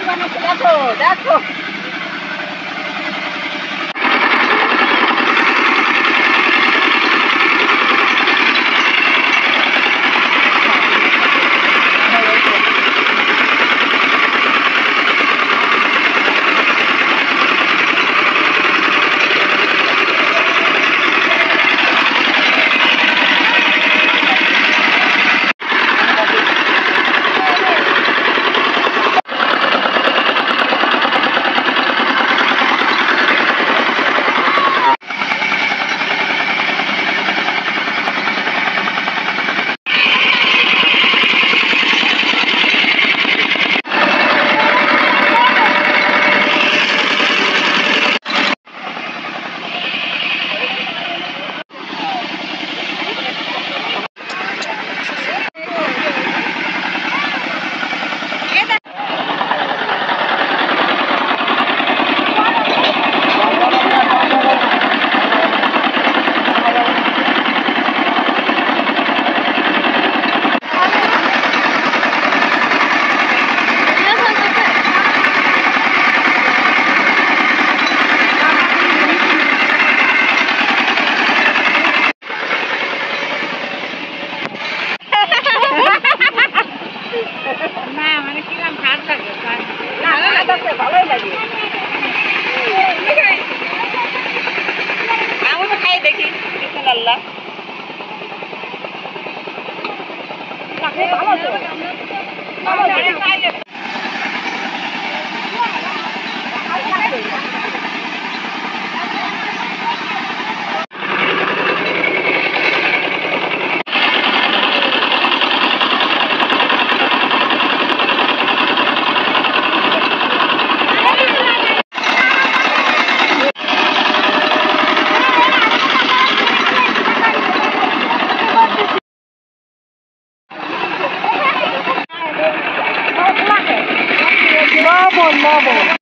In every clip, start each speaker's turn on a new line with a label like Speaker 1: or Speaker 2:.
Speaker 1: দেখো দেখো ভালোই লাগে আমি তো খাই দেখি আল্লাহ Marble.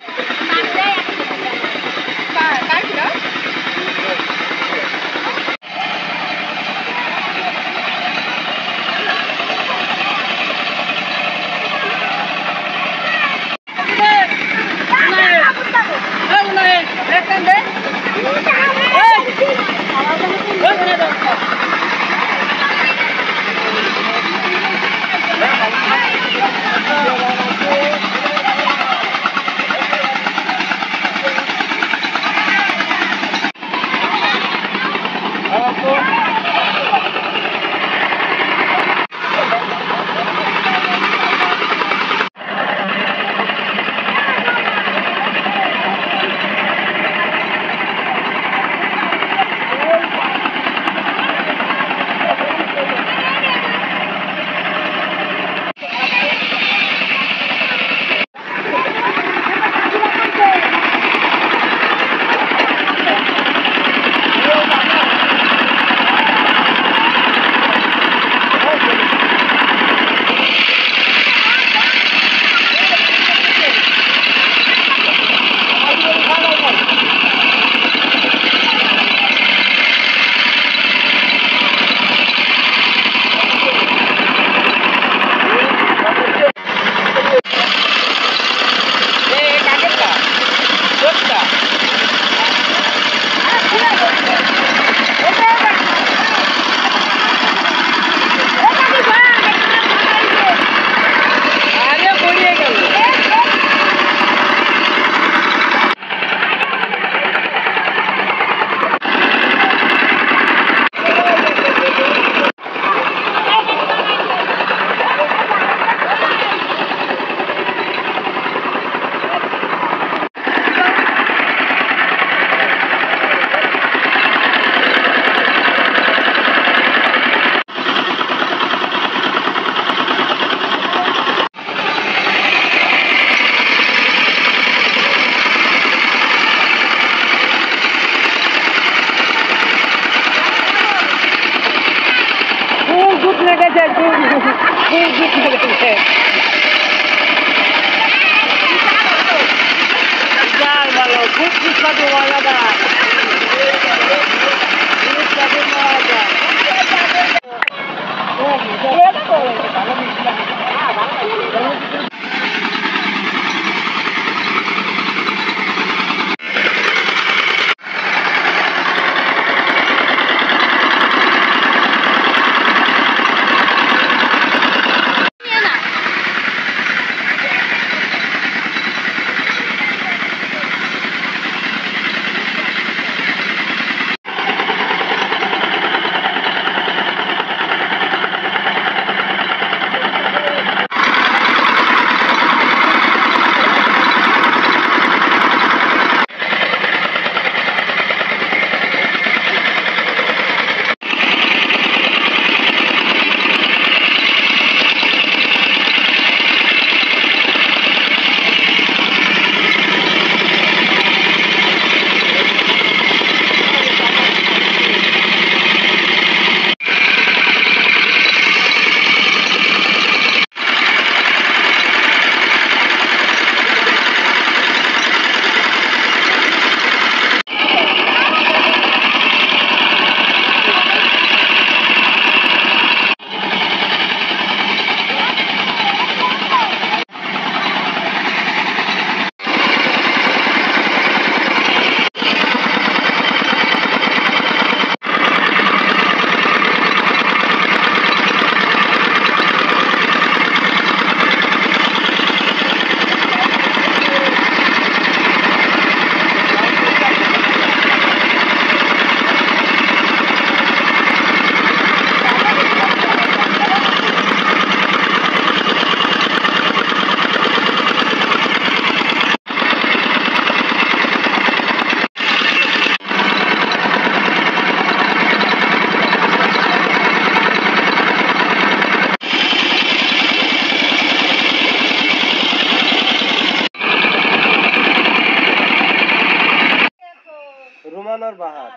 Speaker 2: রুমানার বাহার,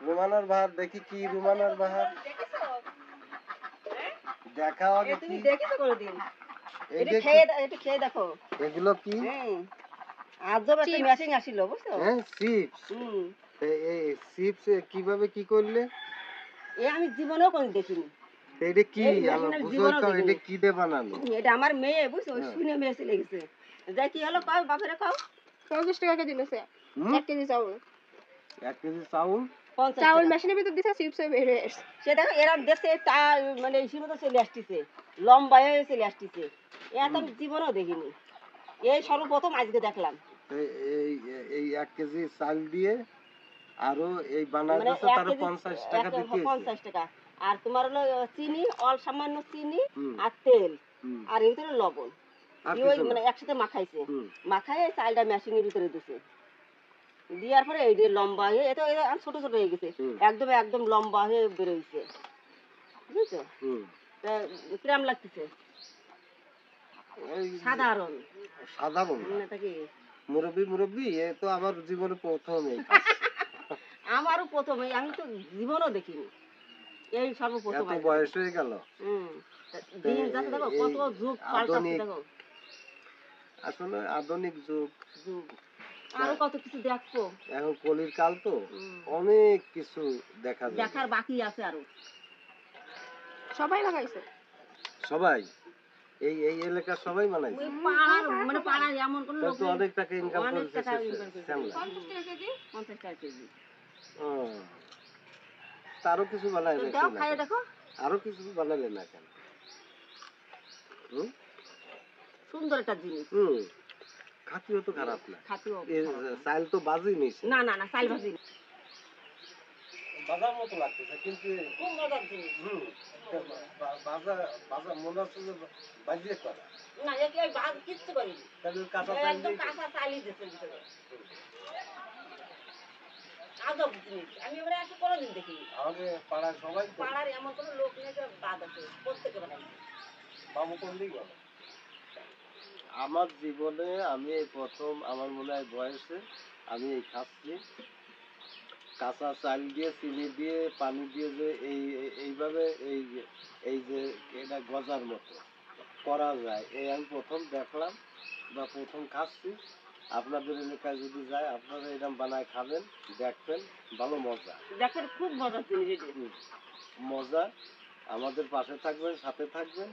Speaker 2: রুমানার বাহার দেখি কি রুমানার বাহার দেখাও আগে
Speaker 1: তুমি
Speaker 2: কি
Speaker 1: দেখেছো কোনোদিন?
Speaker 2: এই
Speaker 1: এটা
Speaker 2: যে
Speaker 1: এটা খেয়ে দেখো।
Speaker 2: এগুলো কি
Speaker 1: আজব একটা মেশিন আসিল বুঝছো?
Speaker 2: হ্যাঁ চিপস এই চিপস কিভাবে কি করলে
Speaker 1: এ আমি জীবনেও কোনোদিন দেখিনি।
Speaker 2: এটা কি
Speaker 1: এই
Speaker 2: আমার
Speaker 1: মেশিন আমি
Speaker 2: বুঝোই
Speaker 1: জীবনেও
Speaker 2: তো এটা
Speaker 1: দেখিনি।
Speaker 2: কি দিয়ে বানানো
Speaker 1: এটা আমার মেয়ে বুঝছো,
Speaker 2: হ্যাঁ।
Speaker 1: শুনে মেয়ে চলে গেছে। যাই কি হলো কও বাপরে কও।
Speaker 3: 50 টাকা কেজি নিছে
Speaker 2: হুম?
Speaker 3: 1 কেজি চাউল।
Speaker 2: 1 কেজি চাউল
Speaker 1: 50
Speaker 3: চাউল
Speaker 1: টাকা।
Speaker 3: মেশিনের ভিতর দিছে চিপস বের হয়ে আসছে।
Speaker 1: সে দেখো এরা দেশে তা মানে ইসের মতো চলে আসতেছে, লম্বা হয়ে চলে আসতেছে। এত আমি জীবনেও দেখিনি। এই সর্বপ্রথম আজকে দেখলাম।
Speaker 2: এই এই 1 কেজি চাল দিয়ে আরো এই বানায়
Speaker 1: মানে
Speaker 2: দিছে
Speaker 1: 1
Speaker 2: তার
Speaker 1: কেজি
Speaker 2: 50 টাকা দিতে হইছে
Speaker 1: 50 টাকা। আর তোমার হলো চিনি, অল সামান্য চিনি
Speaker 2: হুম,
Speaker 1: আর তেল
Speaker 2: হুম।
Speaker 1: আর এর ভিতরে লবণ।
Speaker 2: আর
Speaker 1: দিয়ে ওই
Speaker 2: কিছু না
Speaker 1: মানে একসাথে মাখাইছে।
Speaker 2: হুম,
Speaker 1: মাখায় চালটা মেশিনের ভিতরে দিছে। দেওয়ার পরে এই যে লম্বা হয়ে এটা এটা আর ছোট ছোট হয়ে গেছে।
Speaker 2: হুম,
Speaker 1: একদম একদম লম্বা হয়ে বেরোইছে। বুঝছো?
Speaker 2: হুম।
Speaker 1: তা কিরাম লাগতেছে?
Speaker 2: এই
Speaker 1: সাধারণ।
Speaker 2: সাধারণ না।
Speaker 1: এটা কি?
Speaker 2: মুরব্বি এ তো আমার জীবনে প্রথম এই কাজ।
Speaker 1: আমারও প্রথমে আমি তো জীবনও দেখিনি। এই সর্বপ্রথম
Speaker 2: এত
Speaker 1: আজকে
Speaker 2: বয়স
Speaker 1: দেখলাম।
Speaker 2: হয়ে গেল
Speaker 1: হুম। তা
Speaker 2: তো
Speaker 1: দিন যাচ্ছে দেখো
Speaker 2: এই
Speaker 1: কত যুগ পাল্টাচ্ছে
Speaker 2: আধুনিক
Speaker 1: দেখো।
Speaker 2: আসলে আধুনিক যুগ
Speaker 1: যুগ। আরো কত কিছু দেখবো।
Speaker 2: এখন কলির কাল তো
Speaker 1: হুম।
Speaker 2: অনেক কিছু দেখা যায়
Speaker 1: দেখার বাকি আছে আরো।
Speaker 3: সবাই লাগাইছে।
Speaker 2: সবাই এই এই এলাকার সবাই বানাইছে
Speaker 1: ওই পাড়ার মানে পাড়ার এমন কোন
Speaker 2: তাহলে
Speaker 1: লোক
Speaker 2: তো
Speaker 1: নেই।
Speaker 2: অনেক টাকা ইনকাম
Speaker 1: অনেক
Speaker 2: করেছে
Speaker 1: টাকা ইনকাম করছে।
Speaker 2: শ্যামলা
Speaker 3: 50 টাকা কেজি?
Speaker 1: 50 টাকা কেজি।
Speaker 2: ও, তারও কিছু বানাই
Speaker 1: তো
Speaker 2: নাকি
Speaker 1: দাও
Speaker 2: না
Speaker 1: খাইয়ে
Speaker 2: কেন?
Speaker 1: দেখো।
Speaker 2: আরো কিছু বানালে না কেন হুম
Speaker 1: সুন্দর একটা জিনিস।
Speaker 2: হুম খাতিও তো খারাপ না
Speaker 1: খাতিও
Speaker 2: এই
Speaker 1: খারাপ না।
Speaker 2: চাল তো বাজি নিছে
Speaker 1: না না না চাল ভাজি না।
Speaker 2: বাজার মতো লাগতেছে কিন্তু
Speaker 1: খুব মজার জিনিস।
Speaker 2: হুম বাজার বাজার মনে হচ্ছে যে বাজিয়ে করা
Speaker 1: না একে ওই ভাজ কিচ্ছু করিনি।
Speaker 2: তাহলে কাঁচা
Speaker 1: এই
Speaker 2: চাল
Speaker 1: একদম
Speaker 2: দিয়ে
Speaker 1: কাঁচা চালই দিচ্ছে ভিতরে। আজব জিনিস। আমি এবারে এসে কোনোদিন দেখিনি।
Speaker 2: আমাদের পাড়ার সবাই তো
Speaker 1: পাড়ার এমন কোনো লোক নেই যে বাদ আছে। প্রত্যেকে বানাইছে।
Speaker 2: বাবু করলেই বলে আমার জীবনে আমি এই প্রথম আমার মনে হয় বয়সে আমি এই খাচ্ছি কাঁচা চাল দিয়ে চিনি দিয়ে পানি দিয়ে যে এইভাবে এই যে এটা গজার মতো করা যায় এই আমি প্রথম দেখলাম বা প্রথম খাচ্ছি আপনাদের এলাকায় যদি যায় আপনারা এরকম বানায় খাবেন দেখবেন ভালো মজা
Speaker 1: দেখেন খুব মজার জিনিস এটি।
Speaker 2: মজা আমাদের পাশে থাকবেন সাথে থাকবেন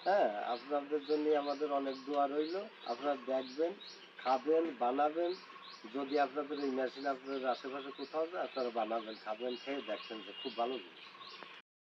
Speaker 2: হ্যাঁ আপনাদের জন্য আমাদের অনেক দোয়া রইল আপনারা দেখবেন খাবেন বানাবেন যদি আপনাদের এই মেশিন আপনাদের আশেপাশে কোথাও যায় আপনারা বানাবেন খাবেন খেয়ে দেখবেন যে খুব ভালো জিনিস